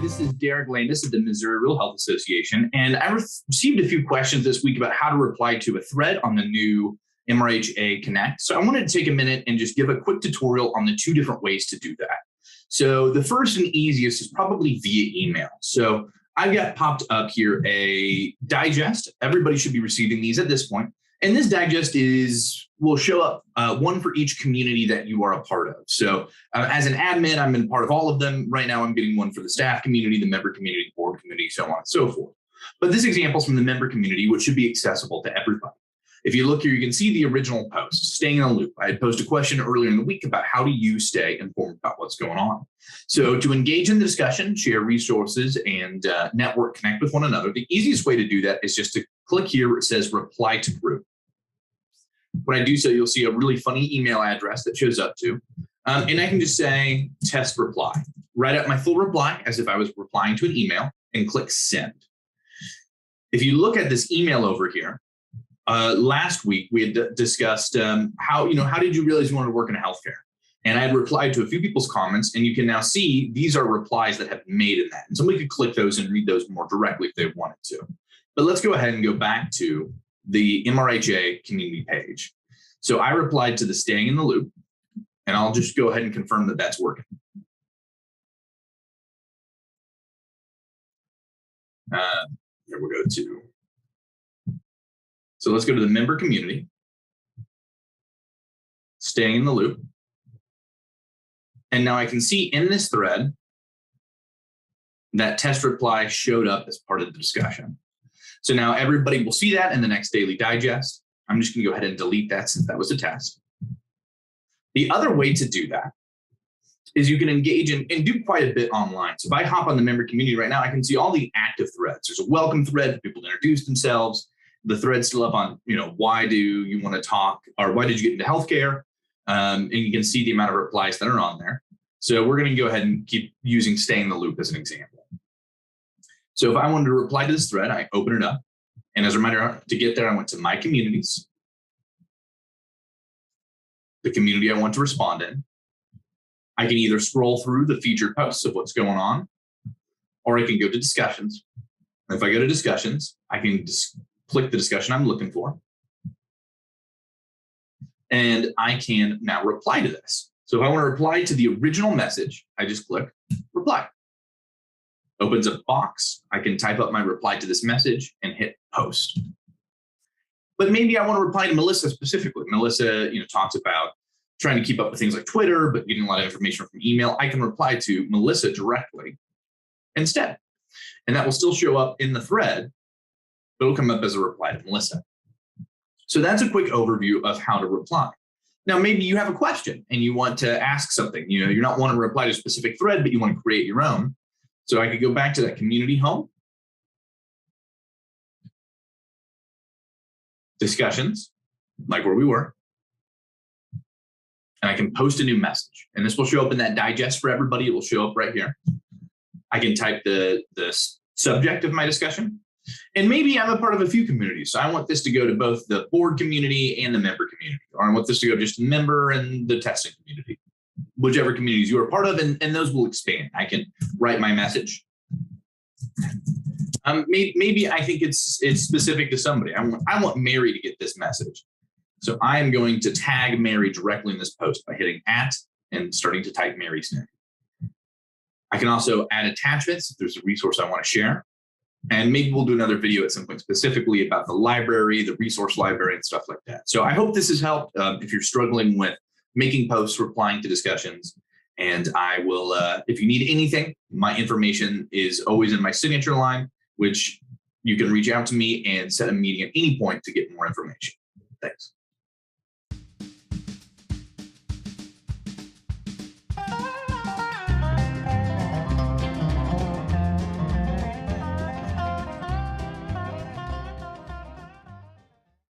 This is Derek Landis of the Missouri Rural Health Association, and I received a few questions this week about how to reply to a thread on the new MRHA Connect. So I wanted to take a minute and just give a quick tutorial on the two different ways to do that. So the first and easiest is probably via email. So I've got popped up here a digest. Everybody should be receiving these at this point. And this digest will show up one for each community that you are a part of. So as an admin, I'm in part of all of them. Right now, I'm getting one for the staff community, the member community, board community, so on and so forth. But this example is from the member community, which should be accessible to everybody. If you look here, you can see the original post, Staying in the Loop. I had posted a question earlier in the week about how do you stay informed about what's going on. So to engage in the discussion, share resources, and network, connect with one another, the easiest way to do that is just to click here where it says reply to group. When I do so, you'll see a really funny email address that shows up to, and I can just say test reply, write out my full reply as if I was replying to an email, and click send. If you look at this email over here, last week we had discussed how did you realize you wanted to work in healthcare? And I had replied to a few people's comments, and you can now see these are replies that have been made in that. And somebody could click those and read those more directly if they wanted to. But let's go ahead and go back to the MRHA community page. So I replied to the Staying in the Loop, and I'll just go ahead and confirm that that's working. Here we'll go to. So let's go to the member community, Staying in the Loop. And now I can see in this thread that test reply showed up as part of the discussion. So now everybody will see that in the next daily digest. I'm just going to go ahead and delete that since that was a test. The other way to do that is you can engage in and do quite a bit online. So if I hop on the member community right now, I can see all the active threads. There's a welcome thread for people to introduce themselves. The thread's still up on, why do you want to talk, or why did you get into healthcare? And you can see the amount of replies that are on there. So we're going to go ahead and keep using Stay in the Loop as an example. So if I wanted to reply to this thread, I open it up. And as a reminder, to get there, I went to My Communities, the community I want to respond in. I can either scroll through the featured posts of what's going on, or I can go to discussions. If I go to discussions, I can just click the discussion I'm looking for. And I can now reply to this. So if I want to reply to the original message, I just click reply. Opens a box. I can type up my reply to this message and hit post. But maybe I want to reply to Melissa specifically. Melissa, talks about trying to keep up with things like Twitter, but getting a lot of information from email. I can reply to Melissa directly instead. And that will still show up in the thread, but it'll come up as a reply to Melissa. So that's a quick overview of how to reply. Now, maybe you have a question and you want to ask something. You're not wanting to reply to a specific thread, but you want to create your own. So I could go back to that community home, discussions, like where we were, and I can post a new message. And this will show up in that digest for everybody. It will show up right here. I can type the subject of my discussion. And maybe I'm a part of a few communities. So I want this to go to both the board community and the member community, or I want this to go just to member and the testing community, whichever communities you are part of, and those will expand. I can write my message. Maybe I think it's specific to somebody. I want Mary to get this message. So I am going to tag Mary directly in this post by hitting @ and starting to type Mary's name. I can also add attachments if there's a resource I want to share. And maybe we'll do another video at some point specifically about the library, the resource library, and stuff like that. So I hope this has helped if you're struggling with making posts, replying to discussions. And I will, if you need anything, my information is always in my signature line, which you can reach out to me and set a meeting at any point to get more information. Thanks.